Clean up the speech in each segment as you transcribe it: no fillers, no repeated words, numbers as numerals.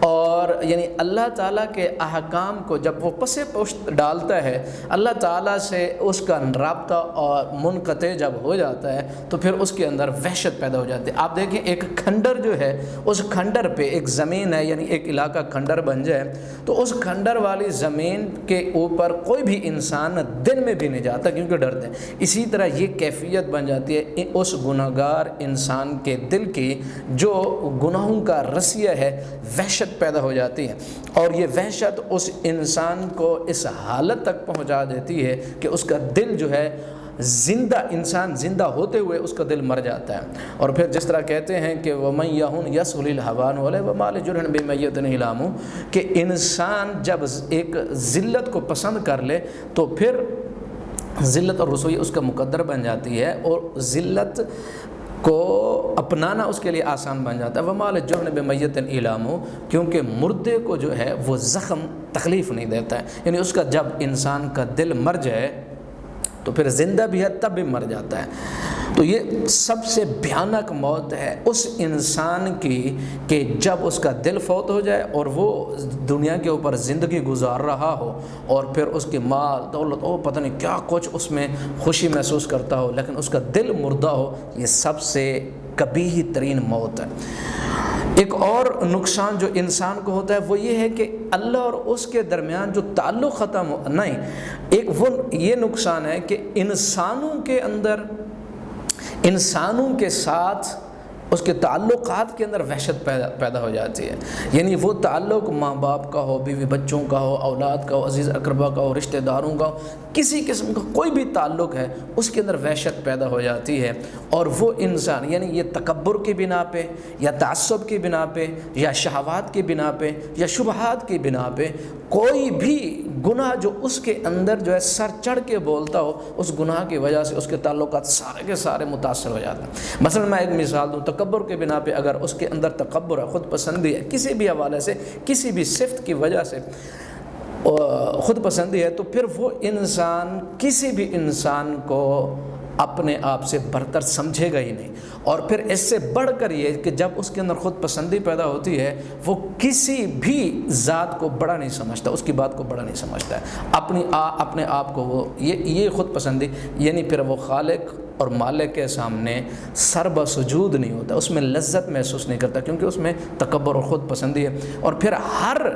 اور یعنی اللہ تعالیٰ کے احکام کو جب وہ پس پشت ڈالتا ہے، اللہ تعالیٰ سے اس کا رابطہ اور منقطع جب ہو جاتا ہے تو پھر اس کے اندر وحشت پیدا ہو جاتی ہے۔ آپ دیکھیں ایک کھنڈر جو ہے، اس کھنڈر پہ ایک زمین ہے، یعنی ایک علاقہ کھنڈر بن جائے تو اس کھنڈر والی زمین کے اوپر کوئی بھی انسان دن میں بھی نہیں جاتا کیونکہ ڈرتے ہیں۔ اسی طرح یہ کیفیت بن جاتی ہے اس گناہگار انسان کے دل کی، جو گناہوں کا رسیہ ہے، وحشت پیدا ہو جاتی ہے، اور یہ وحشت اس انسان کو اس حالت تک پہنچا دیتی ہے کہ اس کا دل جو ہے انسان زندہ ہوتے ہوئے اس کا دل مر جاتا ہے۔ اور پھر جس طرح کہتے ہیں کہ وَمَن يَهُنْ يَسْهُلِ الْحَوَانُ وَمَا لِجُرْحٍ بِمَيِّتٍ إِلَامُ، کہ انسان جب ایک ذلت کو پسند کر لے تو پھر ذلت اور رسوئی اس کا مقدر بن جاتی ہے، اور ذلت کو اپنانا اس کے لیے آسان بن جاتا ہے۔ وَمَا لِلْجُرْحِ بِمَيِّتٍ إِلَامُ، کیونکہ مردے کو جو ہے وہ زخم تکلیف نہیں دیتا ہے، یعنی اس کا جب انسان کا دل مر جائے تو پھر زندہ بھی ہے تب بھی مر جاتا ہے۔ تو یہ سب سے بھیانک موت ہے اس انسان کی کہ جب اس کا دل فوت ہو جائے اور وہ دنیا کے اوپر زندگی گزار رہا ہو، اور پھر اس کے مال دولت پتہ نہیں کیا کچھ اس میں خوشی محسوس کرتا ہو، لیکن اس کا دل مردہ ہو، یہ سب سے قبیح ترین موت ہے۔ ایک اور نقصان جو انسان کو ہوتا ہے وہ یہ ہے کہ اللہ اور اس کے درمیان جو تعلق ختم ہو، نہیں، ایک وہ یہ نقصان ہے کہ انسانوں کے اندر، انسانوں کے ساتھ اس کے تعلقات کے اندر وحشت پیدا ہو جاتی ہے، یعنی وہ تعلق ماں باپ کا ہو، بیوی بچوں کا ہو، اولاد کا ہو، عزیز اقربا کا ہو، رشتہ داروں کا ہو، کسی قسم کا کوئی بھی تعلق ہے اس کے اندر وحشت پیدا ہو جاتی ہے، اور وہ انسان یعنی یہ تکبر کی بنا پہ یا تعصب کی بنا پہ یا شہوات کی بنا پہ یا شبہات کی بنا پہ کوئی بھی گناہ جو اس کے اندر جو ہے سر چڑھ کے بولتا ہو، اس گناہ کی وجہ سے اس کے تعلقات سارے کے سارے متاثر ہو جاتے ہیں۔ مثلا میں ایک مثال دوں، تکبر کے بنا پہ اگر اس کے اندر تکبر ہے، خود پسندی ہے، کسی بھی حوالے سے، کسی بھی صفت کی وجہ سے خود پسندی ہے، تو پھر وہ انسان کسی بھی انسان کو اپنے آپ سے برتر سمجھے گا ہی نہیں، اور پھر اس سے بڑھ کر یہ کہ جب اس کے اندر خود پسندی پیدا ہوتی ہے وہ کسی بھی ذات کو بڑا نہیں سمجھتا، اس کی بات کو بڑا نہیں سمجھتا ہے، اپنے آپ کو وہ یہ خود پسندی، یعنی پھر وہ خالق اور مالک کے سامنے سر بسجود نہیں ہوتا، اس میں لذت محسوس نہیں کرتا، کیونکہ اس میں تکبر اور خود پسندی ہے، اور پھر ہر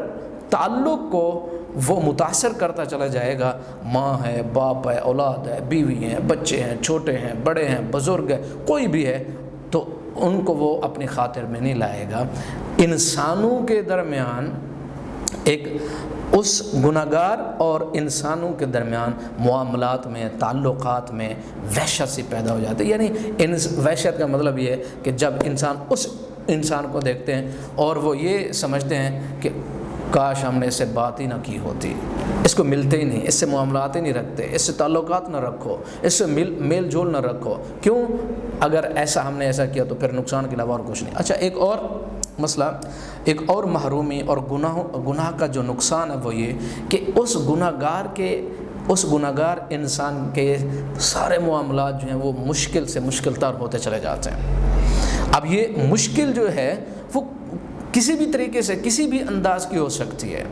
تعلق کو وہ متاثر کرتا چلا جائے گا، ماں ہے، باپ ہے، اولاد ہے، بیوی ہیں، بچے ہیں، چھوٹے ہیں، بڑے ہیں، بزرگ ہیں، کوئی بھی ہے تو ان کو وہ اپنی خاطر میں نہیں لائے گا۔ انسانوں کے درمیان ایک اس گناہگار اور انسانوں کے درمیان معاملات میں، تعلقات میں وحشت سی پیدا ہو جاتی ہے، یعنی وحشت کا مطلب یہ ہے کہ جب انسان اس انسان کو دیکھتے ہیں اور وہ یہ سمجھتے ہیں کہ کاش ہم نے اس سے بات ہی نہ کی ہوتی، اس کو ملتے ہی نہیں، اس سے معاملات ہی نہیں رکھتے، اس سے تعلقات نہ رکھو، اس سے میل جول نہ رکھو، کیوں؟ اگر ہم نے ایسا کیا تو پھر نقصان کے علاوہ اور کچھ نہیں۔ اچھا، ایک اور مسئلہ، ایک اور محرومی اور گناہ کا جو نقصان ہے وہ یہ کہ اس گناہگار انسان کے سارے معاملات جو ہیں وہ مشکل سے مشکل تر ہوتے چلے جاتے ہیں۔ اب یہ مشکل جو ہے وہ کسی بھی طریقے سے، کسی بھی انداز کی ہو سکتی ہے،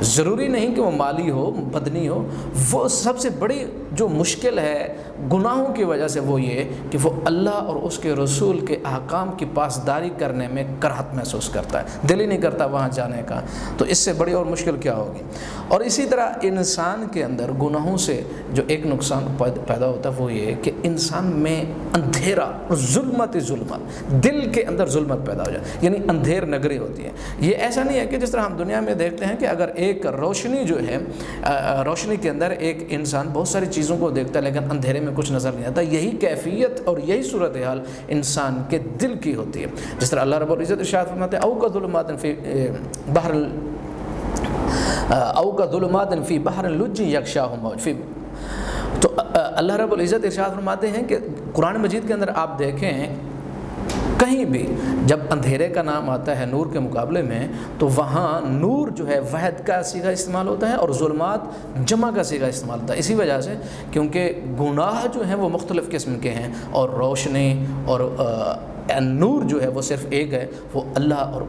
ضروری نہیں کہ وہ مالی ہو، بدنی ہو، وہ سب سے بڑی جو مشکل ہے گناہوں کی وجہ سے وہ یہ کہ وہ اللہ اور اس کے رسول کے احکام کی پاسداری کرنے میں کراہت محسوس کرتا ہے، دل ہی نہیں کرتا وہاں جانے کا، تو اس سے بڑی اور مشکل کیا ہوگی۔ اور اسی طرح انسان کے اندر گناہوں سے جو ایک نقصان پیدا ہوتا ہے وہ یہ کہ انسان میں اندھیرا، ظلمت دل کے اندر ظلمت پیدا ہو جائے، یعنی اندھیر نگری ہوتی ہے۔ یہ ایسا نہیں ہے کہ جس طرح ہم دنیا میں دیکھتے ہیں کہ اگر ایک روشنی جو ہے، روشنی کے اندر ایک انسان بہت ساری چیزوں کو دیکھتا ہے لیکن اندھیرے میں کچھ نظر نہیں آتا، یہی کیفیت اور یہی صورتحال انسان کے دل کی ہوتی ہے۔ جس طرح اللہ رب العزت ارشاد فرماتے ہیں او کا ظلمات فی بحر لج یغشاہ موج، تو اللہ رب العزت ارشاد فرماتے ہیں کہ قرآن مجید کے اندر آپ دیکھیں کہیں بھی جب اندھیرے کا نام آتا ہے نور کے مقابلے میں تو وہاں نور جو ہے وحد کا صیغہ استعمال ہوتا ہے اور ظلمات جمع کا صیغہ استعمال ہوتا ہے، اسی وجہ سے کیونکہ گناہ جو ہیں وہ مختلف قسم کے ہیں، اور روشنی اور نور جو ہے وہ صرف ایک ہے، وہ اللہ اور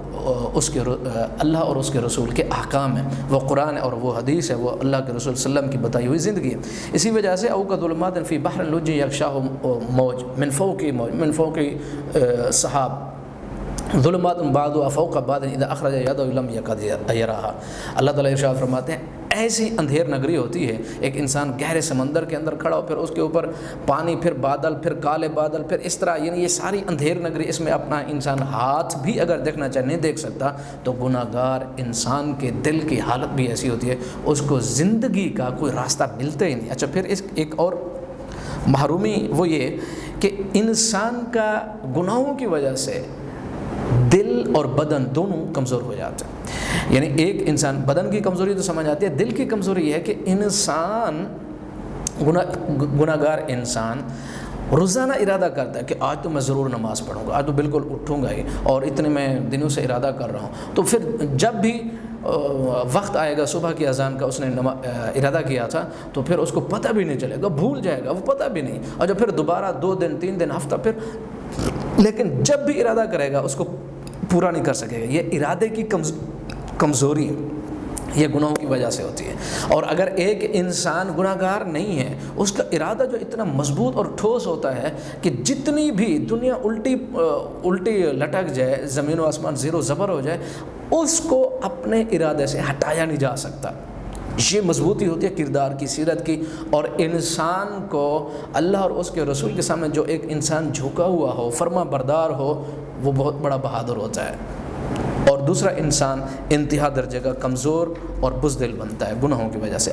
اس کے رسول کے احکام ہیں، وہ قرآن اور وہ حدیث ہے، وہ اللہ کے رسول صلی اللہ علیہ وسلم کی بتائی ہوئی زندگی ہے۔ اسی وجہ سے او کظلمات فی بحر لج یغشاہ موج من فوق سحاب ظلمات بعضها فوق بعض اذا اخرج یدہ لم یکد یراہا۔ اللہ تعالیٰ ارشاد فرماتے ہیں ایسی اندھیر نگری ہوتی ہے، ایک انسان گہرے سمندر کے اندر کھڑا ہو، پھر اس کے اوپر پانی، پھر بادل، پھر کالے بادل، پھر اس طرح، یعنی یہ ساری اندھیر نگری، اس میں اپنا انسان ہاتھ بھی اگر دیکھنا چاہے نہیں دیکھ سکتا۔ تو گناہ گار انسان کے دل کی حالت بھی ایسی ہوتی ہے، اس کو زندگی کا کوئی راستہ ملتا ہی نہیں۔ اچھا، پھر ایک اور محرومی وہ یہ کہ انسان کا گناہوں کی وجہ سے دل اور بدن دونوں کمزور ہو جاتے ہیں۔ یعنی ایک انسان، بدن کی کمزوری تو سمجھ آتی ہے، دل کی کمزوری یہ ہے کہ انسان گناہ گار انسان روزانہ ارادہ کرتا ہے کہ آج تو میں ضرور نماز پڑھوں گا، آج تو بالکل اٹھوں گا ہی، اور اتنے میں دنوں سے ارادہ کر رہا ہوں۔ تو پھر جب بھی وقت آئے گا صبح کی اذان کا، اس نے ارادہ کیا تھا، تو پھر اس کو پتہ بھی نہیں چلے گا، بھول جائے گا، وہ پتہ بھی نہیں، اور جب پھر دوبارہ 2 دن 3 دن ہفتہ پھر، لیکن جب بھی ارادہ کرے گا اس کو پورا نہیں کر سکے گا۔ یہ ارادے کی کمزوری ہے، یہ گناہوں کی وجہ سے ہوتی ہے۔ اور اگر ایک انسان گناہ گار نہیں ہے، اس کا ارادہ جو اتنا مضبوط اور ٹھوس ہوتا ہے کہ جتنی بھی دنیا الٹی لٹک جائے، زمین و آسمان زیر و زبر ہو جائے، اس کو اپنے ارادے سے ہٹایا نہیں جا سکتا۔ یہ مضبوطی ہوتی ہے کردار کی، سیرت کی، اور انسان کو اللہ اور اس کے رسول کے سامنے جو ایک انسان جھکا ہوا ہو، فرما بردار ہو، وہ بہت بڑا بہادر ہوتا ہے، اور دوسرا انسان انتہا درجے کا کمزور اور بزدل بنتا ہے گناہوں کی وجہ سے۔